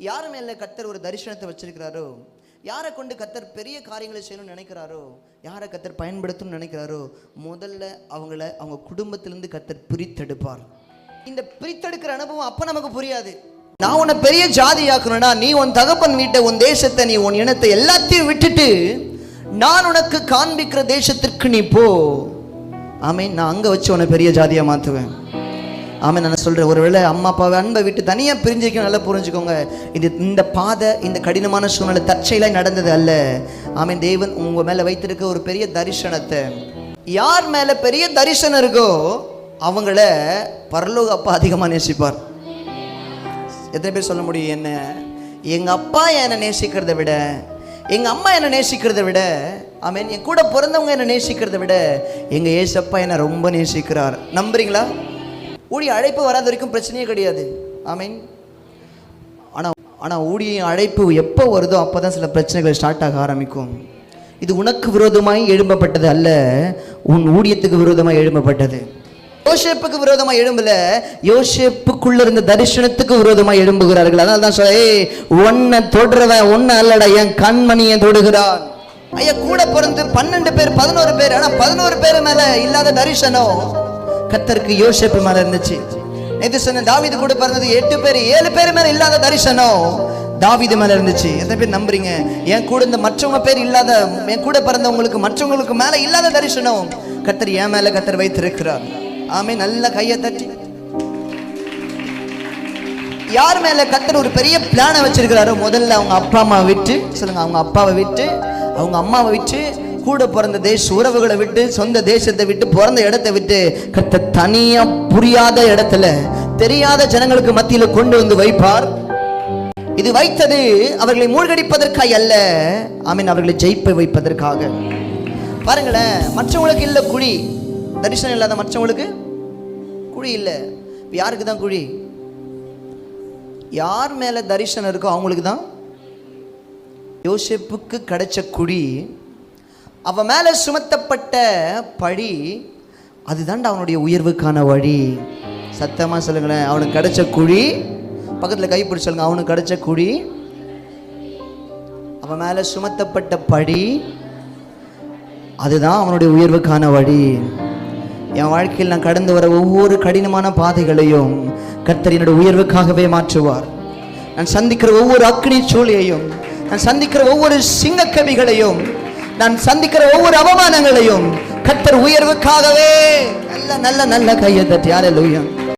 யார் மேலே கர்த்தர் ஒரு தரிசனத்தை வச்சிருக்கிறாரோ, யாரை கொண்டு கர்த்தர் பெரிய காரியங்களை செய்யணும்னு நினைக்கிறாரோ, யாரை கர்த்தர் பயன்படுத்தணும்னு நினைக்கிறாரோ, முதல்ல அவங்க குடும்பத்திலிருந்து கர்த்தர் பிரித்தெடுப்பார். இந்த பிரித்தெடுக்கிற அனுபவம் அப்போ நமக்கு புரியாது. நான் உன்னை பெரிய ஜாதி ஆக்கணும்னா நீ உன் தகப்பன் வீட்டை, உன் தேசத்தை, நீ உன் இனத்தை எல்லாத்தையும் விட்டுட்டு நான் உனக்கு காண்பிக்கிற தேசத்திற்கு நீ போ. ஆமீன். நான் அங்கே வச்சு உன்னை பெரிய ஜாதியாக மாற்றுவேன். ஆமாம், நான் சொல்கிறேன், ஒருவேளை அம்மா அப்பாவை அன்பை விட்டு தனியாக பிரிஞ்சிக்க நல்லா புரிஞ்சுக்கோங்க. இந்த பாதை, இந்த கடினமான சூழ்நிலை தற்செயலாக நடந்தது அல்ல. ஆமீன். தேவன் உங்கள் மேலே வைத்திருக்க ஒரு பெரிய தரிசனத்தை, யார் மேலே பெரிய தரிசனம் இருக்கோ அவங்கள பரலோக அப்பா அதிகமாக நேசிப்பார். எத்தனை பேர் சொல்ல முடியும்? என்ன எங்கள் அப்பா என்னை நேசிக்கிறத விட, எங்கள் அம்மா என்னை நேசிக்கிறத விட, ஆமீன், என் கூட பிறந்தவங்க என்னை நேசிக்கிறத விட எங்கள் ஏசப்பா என்னை ரொம்ப நேசிக்கிறார். நம்புறீங்களா? ஊழிய அழைப்பு வராத வரைக்கும் பிரச்சனையே கிடையாது. ஆமீன். ஆனால் ஊழிய அழைப்பு எப்போ வருதோ அப்போ தான் சில பிரச்சனைகள் ஸ்டார்ட் ஆக ஆரம்பிக்கும். இது உனக்கு விரோதமாய் எழும்பப்பட்டது அல்ல, உன் ஊழியத்துக்கு விரோதமாக எழும்பப்பட்டது. யோசேப்புக்கு விரோதமாக எழும்பல, யோசேப்புக்குள்ள இருந்த தரிசனத்துக்கு விரோதமாக எழும்புகிறார்கள். அதனால தான் சொல்ல, ஒன்னை தொடுறவன் ஒன்னு அல்லடா, என் கண்மணியை தொடுகிறான். ஐயா, கூட பிறந்து 12 பேர் 11 பேர், ஆனால் 11 பேர் மேல இல்லாத தரிசனம் கர்த்தருக்கு யோசேப்பு மேல இருந்துச்சு. நேத்து சொன்ன தாவீது கூட பிறந்தது 8 பேர் 7 பேர் மேல இல்லாத தரிசனம் தாவீது மேல இருந்துச்சு. எத்தனை பேர் நம்புறீங்க? என் கூட இந்த மற்றவங்க பேர் இல்லாத, என் கூட பிறந்தவங்களுக்கு மற்றவங்களுக்கு மேல இல்லாத தரிசனம் கர்த்தர் என் மேல கர்த்தர் வைத்திருக்கிறார். ஆமே. நல்ல கையை தட்டி. யார் மேல கர்த்தர் ஒரு பெரிய பிளானை வச்சிருக்கிறாரோ, முதல்ல அவங்க அப்பா அம்மாவை விட்டு சொல்லுங்க, அவங்க அப்பாவை விட்டு, அவங்க அம்மாவை விட்டு, கூட பிறந்த தேச உறவுகளை விட்டு, சொந்த தேசத்தை விட்டு, பிறந்த இடத்தை விட்டு கர்த்தர் தனியா புரியாத இடத்துல, தெரியாத ஜனங்களுக்கு மத்தியில் கொண்டு வந்து வைப்பார். இது வைத்தது அவர்களை மூழ்கடிப்பதற்காக அல்ல, ஆமீன், அவர்களை ஜெயிப்ப வைப்பதற்காக. பாருங்களேன், மற்றவங்களுக்கு இல்ல குழி, தரிசனம் இல்லாத மற்றவங்களுக்கு குழி இல்லை. யாருக்கு தான் குழி? யார் மேல தரிசனம் இருக்கோ அவங்களுக்கு தான். யோசேப்புக்கு கிடைச்ச குழி, அவன் மேல சுமத்தப்பட்ட பழி, அதுதான்டா அவனுடைய உயர்வுக்கான வழி. சத்தமா சொல்லுங்களேன், அவனுக்கு கிடைச்ச குழி, பக்கத்துல கைப்பிடி சொல்லுங்க, அவனுக்கு கிடைச்ச குழி, அவன் மேல சுமத்தப்பட்ட பழி, அதுதான் அவனுடைய உயர்வுக்கான வழி. என் வாழ்க்கையில் நான் கடந்து வர ஒவ்வொரு கடினமான பாதைகளையும் கர்த்தர் என்னுடைய உயர்வுக்காகவே மாற்றுவார். நான் சந்திக்கிற ஒவ்வொரு அக்னி சூளையையும், நான் சந்திக்கிற ஒவ்வொரு சிங்கக்கவிகளையும், நான் சந்திக்கிற ஒவ்வொரு அவமானங்களையும் கர்த்தர் உயர்வுக்காகவே. நல்ல நல்ல நல்ல கையை தட்டி. ஹல்லேலூயா.